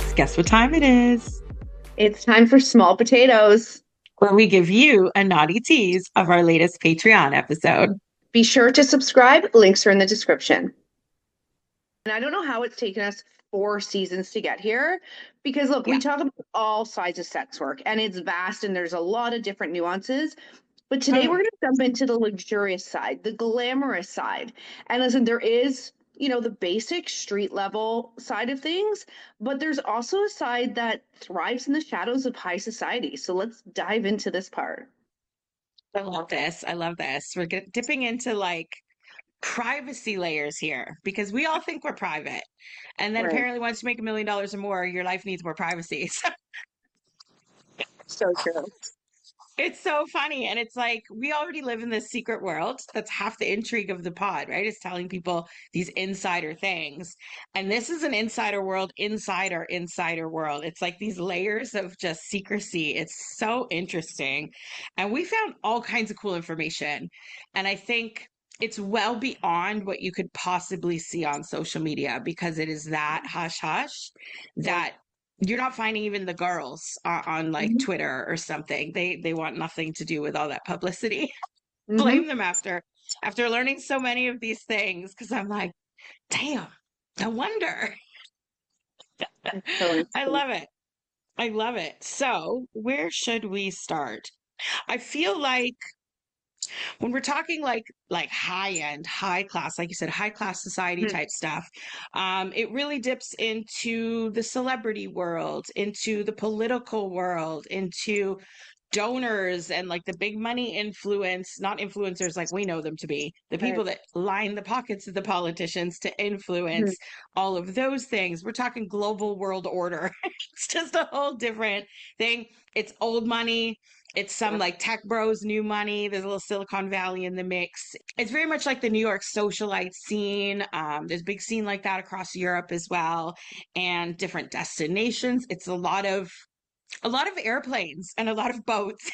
guys, guess what time it is? It's time for small potatoes. Where we give you a naughty tease of our latest Patreon episode. Be sure to subscribe. Links are in the description. And I don't know how it's taken us 4 seasons to get here because look, we Yeah. talk about all sides of sex work and it's vast and there's a lot of different nuances. But today we're Mm. going to jump into the luxurious side, the glamorous side. And listen, there is, the basic street level side of things, but there's also a side that thrives in the shadows of high society. So let's dive into this part. I love this. I love this. Dipping into like privacy layers here because we all think we're private. And then Right. apparently, once you make $1 million or more, your life needs more privacy. So true. It's so funny. And it's like we already live in this secret world. That's half the intrigue of the pod, right? Is telling people these insider things. And this is an insider world inside our insider world. It's like these layers of just secrecy. It's so interesting. And we found all kinds of cool information. And I think it's well beyond what you could possibly see on social media because it is that hush hush Yeah. that you're not finding even the girls on like hmm Twitter or something. They want nothing to do with all that publicity. hmm Blame them after learning so many of these things because I'm like, damn, no wonder. It's so I interesting. love it. I love it. So, where should we start? I feel like when we're talking like high end, high class, like you said, high class society Mhm. type stuff, it really dips into the celebrity world, into the political world, into donors and like the big money influence, not influencers like we know them to be, the Right. people that line the pockets of the politicians to Mhm. influence all of those things. We're talking global world order. It's just a whole different thing. It's old money. It's some Yeah. like tech bros, new money. There's a little Silicon Valley in the mix. It's very much like the New York socialite scene. There's a big scene like that across Europe as well, and different destinations. It's a lot of airplanes and a lot of boats.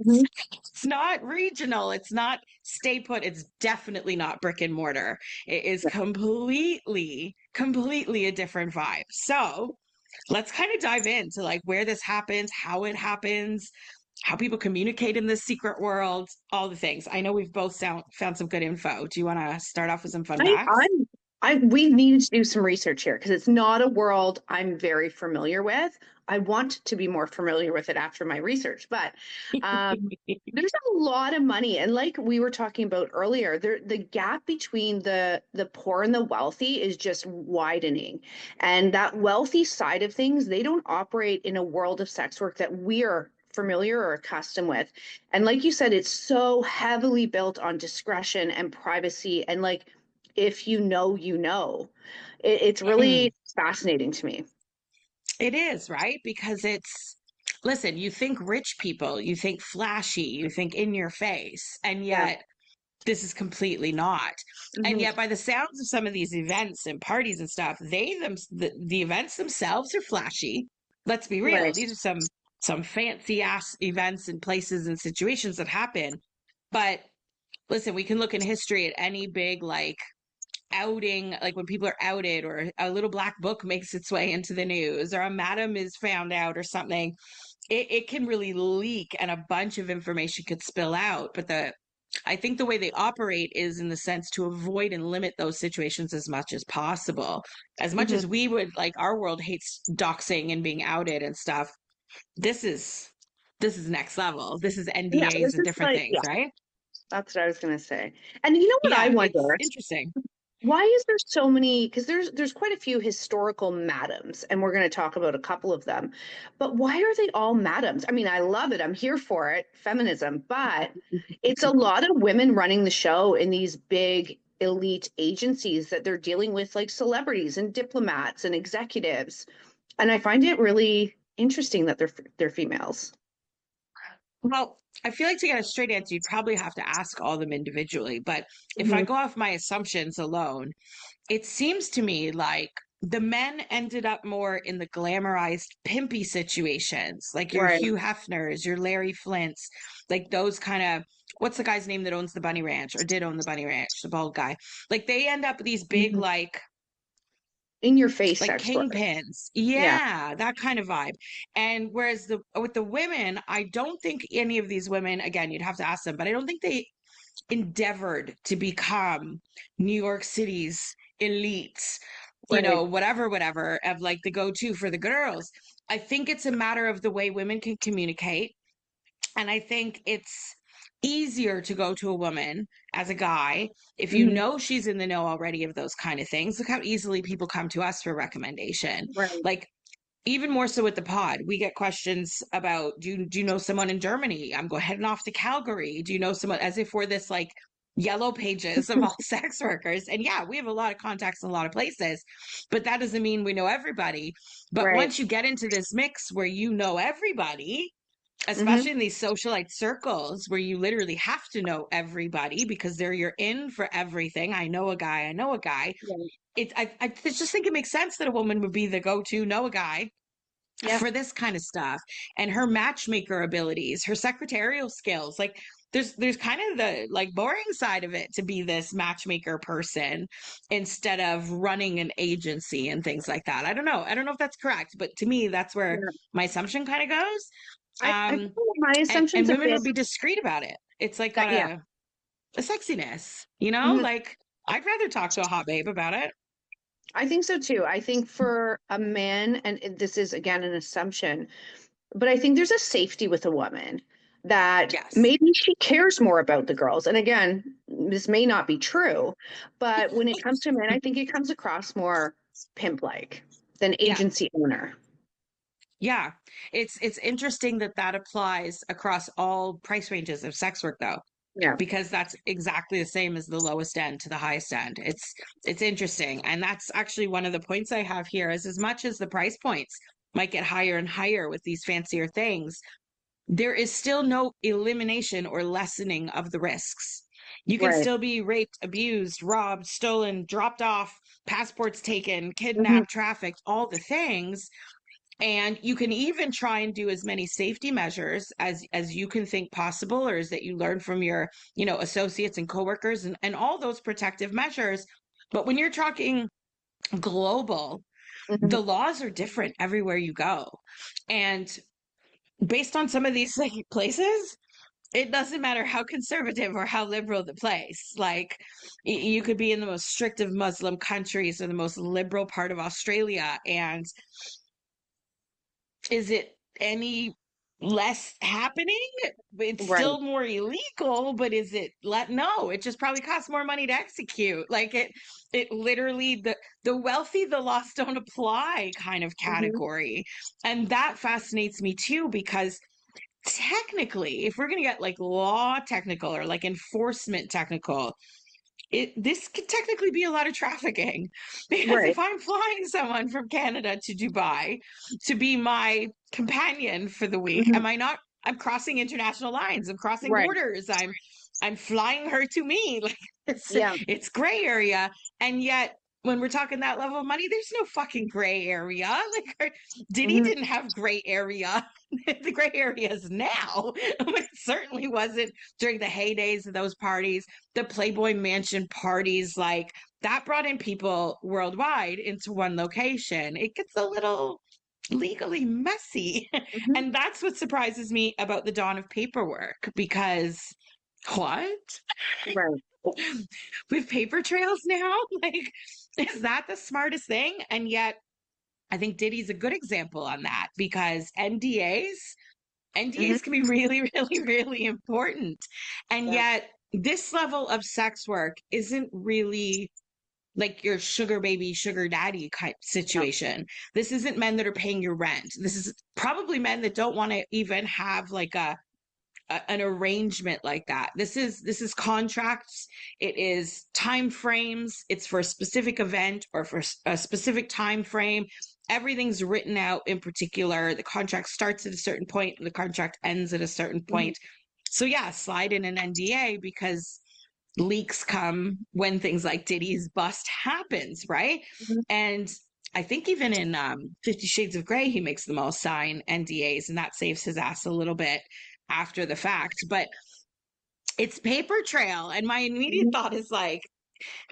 Mhm. It's not regional. It's not stay put. It's definitely not brick and mortar. It is Yeah. completely a different vibe. So let's kind of dive into like where this happens, how it happens, how people communicate in this secret world, all the things. I know we've both found some good info. Do you want to start off with some fun I, facts? I'm, we needed to do some research here because it's not a world I'm very familiar with. I want to be more familiar with it after my research, but there's a lot of money, and like we were talking about earlier, the gap between the poor and the wealthy is just widening, and that wealthy side of things, they don't operate in a world of sex work that we're familiar or accustomed with. And like you said, it's so heavily built on discretion and privacy and like if you know, you know. It's Mm. really fascinating to me. It is, right? Because listen, you think rich people, you think flashy, you think in your face, and Yeah. yet this is completely not. And hmm yet, by the sounds of some of these events and parties and stuff, the events themselves are flashy. Let's be real; Right. these are some fancy ass events and places and situations that happen. But listen, we can look in history at any big like outing, like when people are outed or a little black book makes its way into the news or a madam is found out or something, it can really leak and a bunch of information could spill out. But I think the way they operate is in the sense to avoid and limit those situations as much as possible. As much hmm as we would like our world hates doxing and being outed and stuff, this is this is next level. This is Yeah, NDAs this and is different like, things, yeah, right? that's what I was gonna say. And you know what I Yeah, it's wonder? interesting. Why is there so many? Because there's quite a few historical madams, and we're going to talk about a couple of them. But why are they all madams? I mean, I love it. I'm here for it, feminism. But it's a lot of women running the show in these big elite agencies that they're dealing with, like celebrities and diplomats and executives. And I find it really interesting that they're females. Well, I feel like to get a straight answer, you'd probably have to ask all of them individually. But if I hmm go off my assumptions alone, it seems to me like the men ended up more in the glamorized, pimpy situations, like your Right. Hugh Hefners, your Larry Flints, like those kind of. What's the guy's name that owns the Bunny Ranch or did own the Bunny Ranch, the bald guy? Like they end up these big, Mhm. like in your face like sex work. kingpins. Yeah. Yeah, that kind of vibe. And whereas the with the women, I don't think any of these women, again, you'd have to ask them, but I don't think they endeavored to become New York City's elites, Right. whatever of like the go-to for the girls. I think it's a matter of the way women can communicate. And I think it's easier to go to a woman as a guy if you Hmm. know she's in the know already of those kind of things. Look how easily people come to us for recommendation. Right. Like even more so with the pod, we get questions about do you know someone in Germany? I'm going heading off to Calgary. Do you know someone? As if we're this like yellow pages of all sex workers. And yeah, we have a lot of contacts in a lot of places, but that doesn't mean we know everybody. But Right. once you get into this mix where you know everybody, Hmm. especially in these socialite circles where you literally have to know everybody because they're you're in for everything. I know a guy, I know a guy. Yeah. I just think it makes sense that a woman would be the go-to know a guy Yep. for this kind of stuff, and her matchmaker abilities, her secretarial skills. Like there's kind of the like boring side of it to be this matchmaker person instead of running an agency and things like that. I don't know if that's correct, but to me that's where Yeah. my assumption kind of goes. I um feel my and assumption's a women bit would be discreet about it. It's like got that, yeah. a sexiness, Mhm. like I'd rather talk to a hot babe about it. I think so too. I think for a man, and this is again an assumption, but I think there's a safety with a woman that Yes. maybe she cares more about the girls. And again, this may not be true, but when it comes to men, I think it comes across more pimp-like than Yeah. agency owner. Yeah, it's interesting that that applies across all price ranges of sex work, though, Yeah. because that's exactly the same as the lowest end to the highest end. It's interesting, and that's actually one of the points I have here. Is as much as the price points might get higher and higher with these fancier things, there is still no elimination or lessening of the risks. You can Right. still be raped, abused, robbed, stolen, dropped off, passports taken, Hmm. kidnapped, trafficked, all the things, and you can even try and do as many safety measures as you can think possible, or as that you learn from your associates and coworkers, and all those protective measures. But when you're talking global, Hmm. the laws are different everywhere you go. And based on some of these like places, it doesn't matter how conservative or how liberal the place. Like you could be in the most strict of Muslim countries or the most liberal part of Australia, and is it any less happening? It's Right. still more illegal, but is it let no, it just probably costs more money to execute. Like it literally the wealthy, the laws don't apply kind of Hmm. category. And that fascinates me too, because technically, if we're gonna get like law technical or like enforcement technical, this could technically be a lot of trafficking, because Right. if I'm flying someone from Canada to Dubai to be my companion for the week, Hmm. am I not? I'm crossing international lines. I'm crossing Right. borders. I'm flying her to me. Like Yeah. it's gray area, and yet when we're talking that level of money, there's no fucking gray area. Like Diddy Hmm. didn't have gray area. The gray area is now, but it certainly wasn't during the heydays of those parties, the Playboy Mansion parties. Like that brought in people worldwide into one location. It gets a little legally messy. Hmm. And that's what surprises me about the dawn of paperwork, because what? Right. We have paper trails now? Like, is that the smartest thing? And yet, I think Diddy's a good example on that, because Hmm. NDAs can be really, really, really important. And Yeah. yet, this level of sex work isn't really like your sugar baby, sugar daddy type Yeah. situation. This isn't men that are paying your rent. This is probably men that don't want to even have like an arrangement like that. This is contracts. It is time frames. It's for a specific event or for a specific time frame. Everything's written out in particular. The contract starts at a certain point and the contract ends at a certain Hmm. point. So yeah, slide in an NDA, because leaks come when things like Diddy's bust happens, right? Hmm. And I think even in 50 Shades of Grey, he makes them all sign NDAs, and that saves his ass a little bit after the fact. But it's paper trail. And my immediate Hmm. thought is like,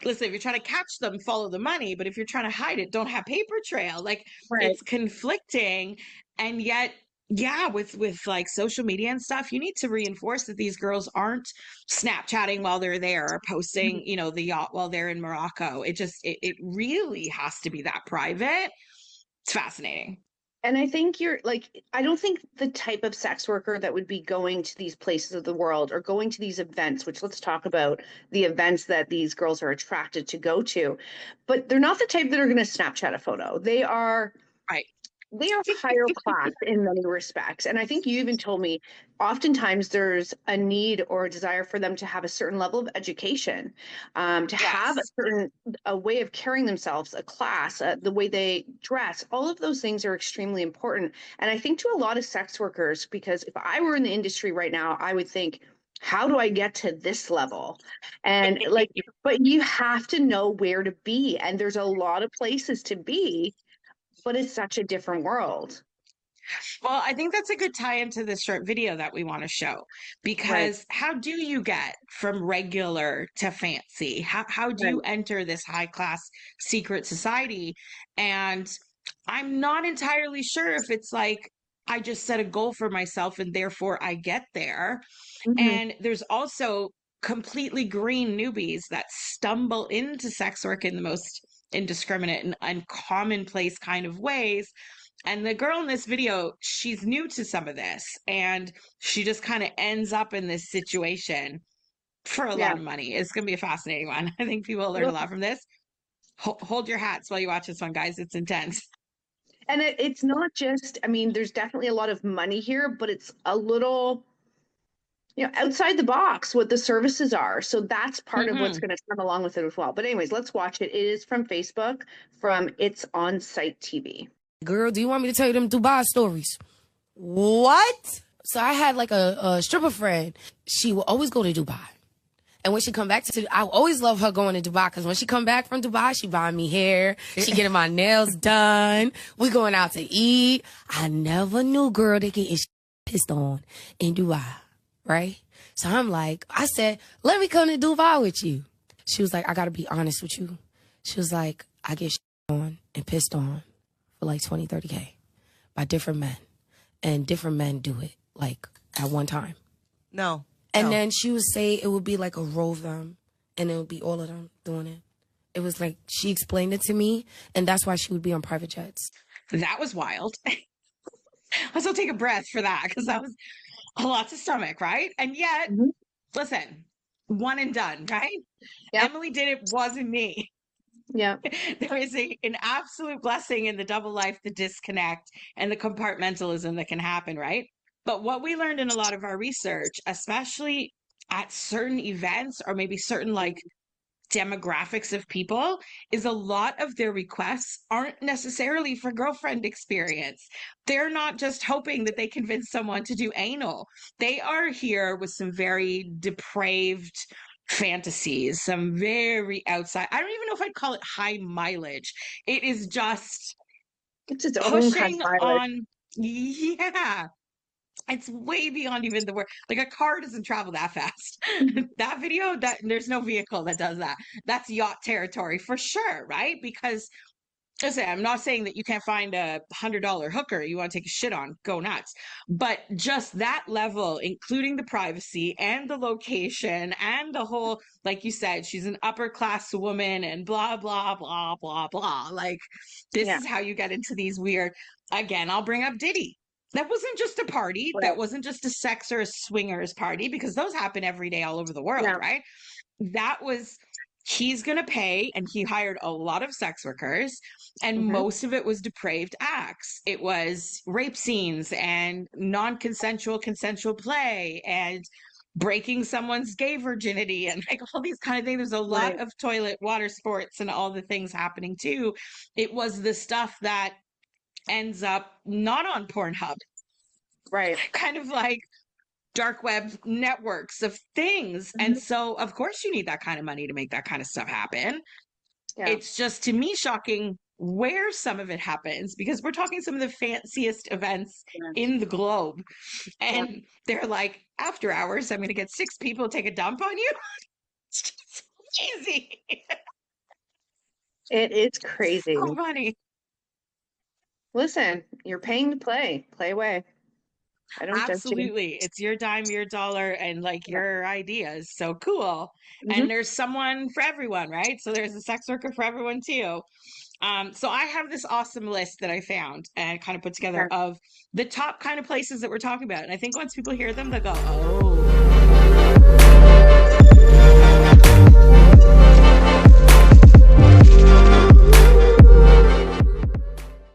listen, if you're trying to catch them, follow the money. But if you're trying to hide it, don't have paper trail. Like Right. it's conflicting. And yet, yeah, with like social media and stuff, you need to reinforce that these girls aren't Snapchatting while they're there or posting, you know, the yacht while they're in Morocco. It really has to be that private. It's fascinating. And I think you're like, I don't think the type of sex worker that would be going to these places of the world or going to these events, which let's talk about the events that these girls are attracted to go to, but they're not the type that are going to Snapchat a photo. Right. They are higher class in many respects. And I think you even told me oftentimes there's a need or a desire for them to have a certain level of education, to have Yes. a way of carrying themselves, a class, the way they dress. All of those things are extremely important. And I think to a lot of sex workers, because if I were in the industry right now, I would think, how do I get to this level? And like, but you have to know where to be. And there's a lot of places to be, but it's such a different world. Well, I think that's a good tie into this short video that we want to show Right, because how do you get from regular to fancy? How do right. you enter this high class secret society? And I'm not entirely sure if it's like I just set a goal for myself and therefore I get there. Mhm. And there's also completely green newbies that stumble into sex work in the most indiscriminate and commonplace kind of ways. And the girl in this video, she's new to some of this and she just kind of ends up in this situation for a Yeah. lot of money. It's going to be a fascinating one. I think people will learn a Well, lot from this. Hold your hats while you watch this one, guys. It's intense. and it's not just, I mean, there's definitely a lot of money here, but it's a little, outside the box what the services are. So that's part of what's Hmm. going to come along with it as well. But anyways, let's watch it. It is from Facebook, from It's On Site TV. Girl, do you want me to tell you them Dubai stories? What? So I had like a stripper friend. She will always go to Dubai. And when she come back I always love her going to Dubai because when she come back from Dubai, she buying me hair. She getting my nails done. We going out to eat. I never knew, girl, they getting pissed on in Dubai, right? So I said, let me come to Dubai with you. She was like, I got to be honest with you. She was like, I get on and pissed on for like 20, 30K by different men. And different men do it like at one time. No. And no. then she would say it would be like a row of them, and it would be all of them doing it. It was like she explained it to me, and that's why she would be on private jets. That was wild. Let's all take a breath for that because that was a lot to stomach, right? And yet, Mhm. listen, one and done, right? Yeah. Emily did it, wasn't me. Yeah. There is an absolute blessing in the double life, the disconnect, and the compartmentalism that can happen, right? But what we learned in a lot of our research, especially at certain events or maybe certain like demographics of people, is a lot of their requests aren't necessarily for girlfriend experience. They're not just hoping that they convince someone to do anal. They are here with some very depraved fantasies, some very outside. I don't even know if I'd call it high mileage. It is just It's its own kind pushing of mileage. on. Yeah, it's way beyond even the word. Like a car doesn't travel that fast. Mhm. That video, that there's no vehicle that does that. That's yacht territory for sure, right? Because listen, I'm not saying that you can't find a $100 hooker you want to take a shit on, go nuts. But just that level, including the privacy and the location and the whole, like you said, she's an upper class woman and blah, blah, blah, blah, blah. Like, this Yeah. is how you get into these weird, again, I'll bring up Diddy. That wasn't just a party. Right. That wasn't just a sex or a swingers party because those happen every day all over the world, Yeah. right? That was he's going to pay and he hired a lot of sex workers and Hmm. most of it was depraved acts. It was rape scenes and non-consensual consensual play and breaking someone's gay virginity and like all these kind of things. There's a lot Right. of toilet water sports and all the things happening too. It was the stuff that ends up not on Pornhub, Right. kind of like dark web networks of things. And Mhm. so, of course, you need that kind of money to make that kind of stuff happen. Yeah. It's just to me shocking where some of it happens because we're talking some of the fanciest events Yes. in the globe. Yeah. And they're like, after hours, I'm going to get 6 people to take a dump on you. crazy. It is crazy. So funny. Listen, you're paying to play. Play away. I don't judge you. Absolutely. It's your dime, your dollar, and like Yeah. your ideas. So cool. Mhm. And there's someone for everyone, right? So there's a sex worker for everyone too. So I have this awesome list that I found and kind of put together Okay. of the top kind of places that we're talking about. And I think once people hear them, they'll go, oh,